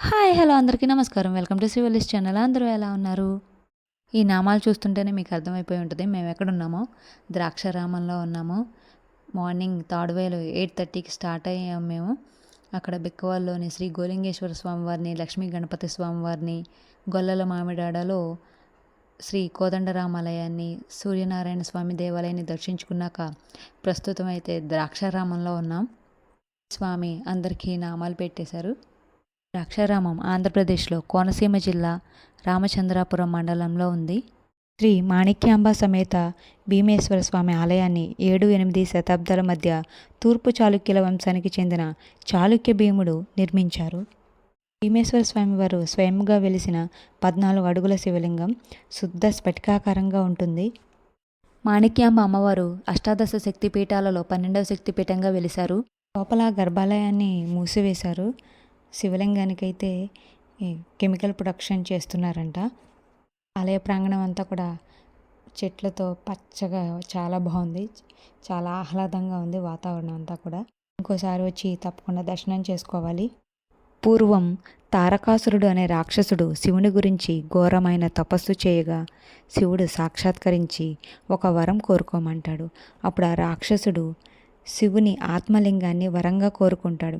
Hi hello అందరికీ నమస్కారం. Welcome to సివలిస్ ఛానల్. అందరూ ఎలా ఉన్నారు? ఈ నామాలు చూస్తుంటేనే మీకు అర్థమైపోయి ఉంటుంది మేము ఎక్కడున్నామో. ద్రాక్షారామంలో ఉన్నాము. మార్నింగ్ తాడువేలు 8:30కి స్టార్ట్ అయ్యాము మేము. అక్కడ బిక్కవాల్లోని శ్రీ గోలింగేశ్వర స్వామివారిని, లక్ష్మీ గణపతి స్వామివారిని, గొల్లల మామిడాడలో శ్రీ కోదండరామాలయాన్ని, సూర్యనారాయణ స్వామి దేవాలయాన్ని దర్శించుకున్నాక ప్రస్తుతం అయితే ద్రాక్షారామంలో ఉన్నాం. స్వామి అందరికీ నామాలు పెట్టేశారు. ద్రాక్షారామం ఆంధ్రప్రదేశ్లో కోనసీమ జిల్లా రామచంద్రాపురం మండలంలో ఉంది. శ్రీ మాణిక్యాంబ సమేత భీమేశ్వర స్వామి ఆలయాన్ని 7-8 శతాబ్దాల మధ్య తూర్పు చాళుక్యుల వంశానికి చెందిన చాళుక్య భీముడు నిర్మించారు. భీమేశ్వర స్వామివారు స్వయంగా వెలిసిన 14 అడుగుల శివలింగం శుద్ధ స్ఫటికాకారంగా ఉంటుంది. మాణిక్యాంబ అమ్మవారు అష్టాదశ శక్తిపీఠాలలో 12వ శక్తిపీఠంగా వెలిశారు. లోపల గర్భాలయాన్ని మూసివేశారు. శివలింగానికైతే కెమికల్ ప్రొడక్షన్ చేస్తున్నారంట. ఆలయ ప్రాంగణం అంతా కూడా చెట్లతో పచ్చగా చాలా బాగుంది. చాలా ఆహ్లాదంగా ఉంది వాతావరణం అంతా కూడా. ఇంకోసారి వచ్చి తప్పకుండా దర్శనం చేసుకోవాలి. పూర్వం తారకాసురుడు అనే రాక్షసుడు శివుని గురించి ఘోరమైన తపస్సు చేయగా శివుడు సాక్షాత్కరించి ఒక వరం కోరుకోమంటాడు. అప్పుడు ఆ రాక్షసుడు శివుని ఆత్మలింగాన్ని వరంగా కోరుకుంటాడు.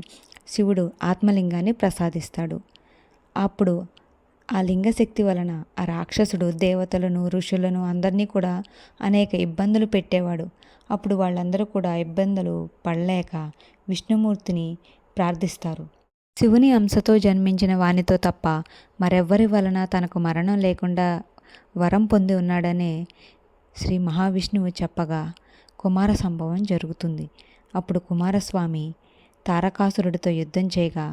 శివుడు ఆత్మలింగాన్ని ప్రసాదిస్తాడు. అప్పుడు ఆ లింగశక్తి వలన ఆ రాక్షసుడు దేవతలను, ఋషులను అందరినీ కూడా అనేక ఇబ్బందులు పెట్టేవాడు. అప్పుడు వాళ్ళందరూ కూడా ఇబ్బందులు పడలేక విష్ణుమూర్తిని ప్రార్థిస్తారు. శివుని అంశతో జన్మించిన వానితో తప్ప మరెవ్వరి వలన తనకు మరణం లేకుండా వరం పొంది ఉన్నాడనే శ్రీ మహావిష్ణువు చెప్పగా కుమార సంభవం జరుగుతుంది. అప్పుడు కుమారస్వామి తారకాసురుడితో యుద్ధం చేయగా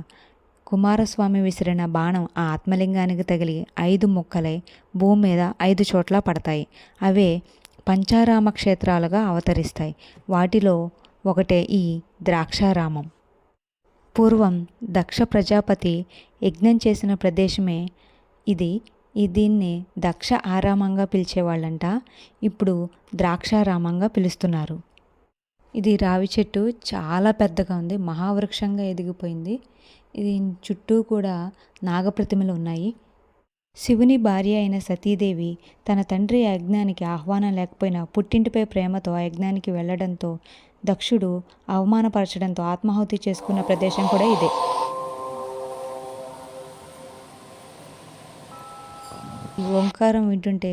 కుమారస్వామి విసిరిన బాణం ఆ ఆత్మలింగానికి తగిలి 5 ముక్కలై భూమి మీద 5 చోట్ల పడతాయి. అవే పంచారామ క్షేత్రాలుగా అవతరిస్తాయి. వాటిలో ఒకటే ఈ ద్రాక్షారామం. పూర్వం దక్ష ప్రజాపతి యజ్ఞం చేసిన ప్రదేశమే ఇది. దీన్ని దక్ష ఆరామంగా పిలిచేవాళ్ళంట. ఇప్పుడు ద్రాక్షారామంగా పిలుస్తున్నారు. ఇది రావి చెట్టు చాలా పెద్దగా ఉంది. మహావృక్షంగా ఎదిగిపోయింది. ఇది చుట్టూ కూడా నాగప్రతిమలు ఉన్నాయి. శివుని భార్య అయిన సతీదేవి తన తండ్రి యజ్ఞానికి ఆహ్వానం లేకపోయినా పుట్టింటిపై ప్రేమతో ఆ యజ్ఞానికి వెళ్ళడంతో దక్షుడు అవమానపరచడంతో ఆత్మాహుతి చేసుకున్న ప్రదేశం కూడా ఇదే. ఈ ఓంకారం వింటుంటే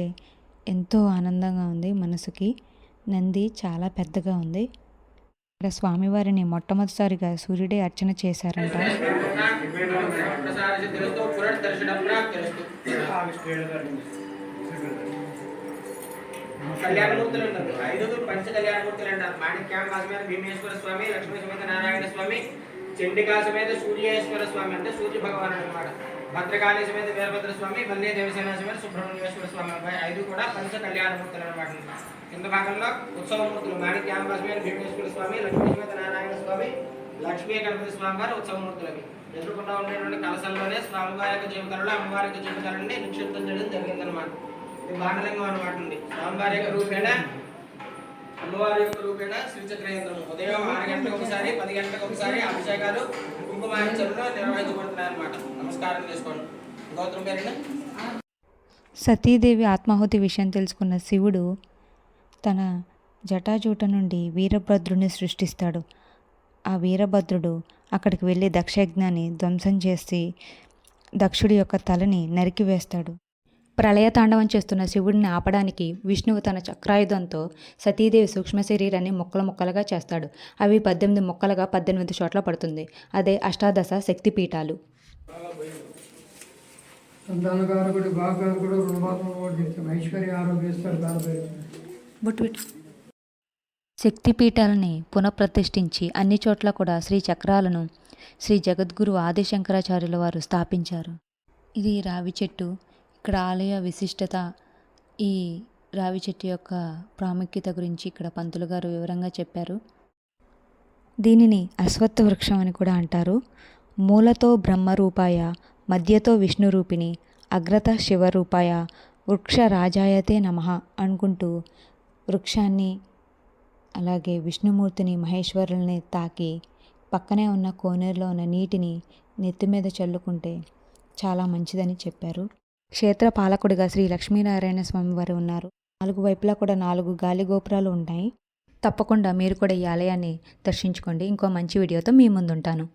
ఎంతో ఆనందంగా ఉంది మనసుకి. నంది చాలా పెద్దగా ఉంది. ఇక్కడ స్వామివారిని మొట్టమొదటిసారిగా సూర్యుడే అర్చన చేశారంట. కళ్యాణమూర్తులు ఉన్నారు. 5 పంచ కళ్యాణమూర్తులు అంటారు. మాణిక్యాంబ సమేత భీమేశ్వర స్వామి, లక్ష్మీ సమేత నారాయణ స్వామి, చండికా సమేత సూర్యేశ్వర స్వామి అంటే సూర్య భగవానుడు అనమాట. భద్రకాళి సమేత వీరభద్ర స్వామి, వల్లే దేవసేన సమేత సుబ్రహ్మణ్యేశ్వర స్వామి 5 కూడా పంచ కళ్యాణమూర్తులు అనమాట. కింద భాగంలో ఉత్సవమూర్తులు మాణిక్యాంబ సమేత భీమేశ్వర స్వామి, లక్ష్మీ సమేత నారాయణ స్వామి, లక్ష్మీ గణపతి స్వామి వారు ఉత్సవమూర్తులవి. ఎదుర్కొంటూ ఉండేటువంటి కలశంలోనే స్వామివారి యొక్క జీవితంలో అమ్మవారి యొక్క జీవితాలన్నీ నిక్షిప్తం చేయడం జరిగిందనమాట. ఇది బాణలింగం అనమాట. స్వామివారి యొక్క రూపేణ, అమ్మవారి యొక్క రూపేణ శ్రీచక్రయంత్రము. ఉదయం 6 గంటలకు ఒకసారి, 10 గంటలకు ఒకసారి అభిషేకాలు కుంకుమార్చనలో నిర్వహించబడుతున్నాయి అనమాట. నమస్కారం చేసుకోండి. గోత్రం పేరున సతీదేవి ఆత్మాహుతి విషయం తెలుసుకున్న శివుడు తన జటాజూట నుండి వీరభద్రుని సృష్టిస్తాడు. ఆ వీరభద్రుడు అక్కడికి వెళ్ళి దక్షయజ్ఞాన్ని ధ్వంసం చేసి దక్షుడి యొక్క తలని నరికివేస్తాడు. ప్రళయ తాండవం చేస్తున్న శివుడిని ఆపడానికి విష్ణువు తన చక్రాయుధంతో సతీదేవి సూక్ష్మ శరీరాన్ని ముక్కలు ముక్కలుగా చేస్తాడు. అవి 18 ముక్కలుగా 18 చోట్ల పడుతుంది. అదే అష్టాదశ శక్తిపీఠాలు. శక్తిపీఠాలని పునఃప్రతిష్ఠించి అన్ని చోట్ల కూడా శ్రీ చక్రాలను శ్రీ జగద్గురు ఆదిశంకరాచార్యుల వారు స్థాపించారు. ఇది రావి చెట్టు. ఇక్కడ ఆలయ విశిష్టత, ఈ రావి చెట్టు యొక్క ప్రాముఖ్యత గురించి ఇక్కడ పంతులు గారు వివరంగా చెప్పారు. దీనిని అశ్వత్థ వృక్షం అని కూడా అంటారు. మూలతో బ్రహ్మరూపాయ, మధ్యతో విష్ణురూపిణి, అగ్రత శివరూపాయ, వృక్ష రాజాయతే నమః అనుకుంటూ వృక్షాన్ని అలాగే విష్ణుమూర్తిని, మహేశ్వరుల్ని తాకి పక్కనే ఉన్న కోనేరులో ఉన్న నీటిని నెత్తి మీద చల్లుకుంటే చాలా మంచిదని చెప్పారు. క్షేత్ర పాలకుడిగా శ్రీ లక్ష్మీనారాయణ స్వామి వారు ఉన్నారు. 4 వైపులా కూడా 4 గాలి గోపురాలు ఉంటాయి. తప్పకుండా మీరు కూడా ఈ ఆలయాన్ని దర్శించుకోండి. ఇంకో మంచి వీడియోతో మీ ముందుంటాను.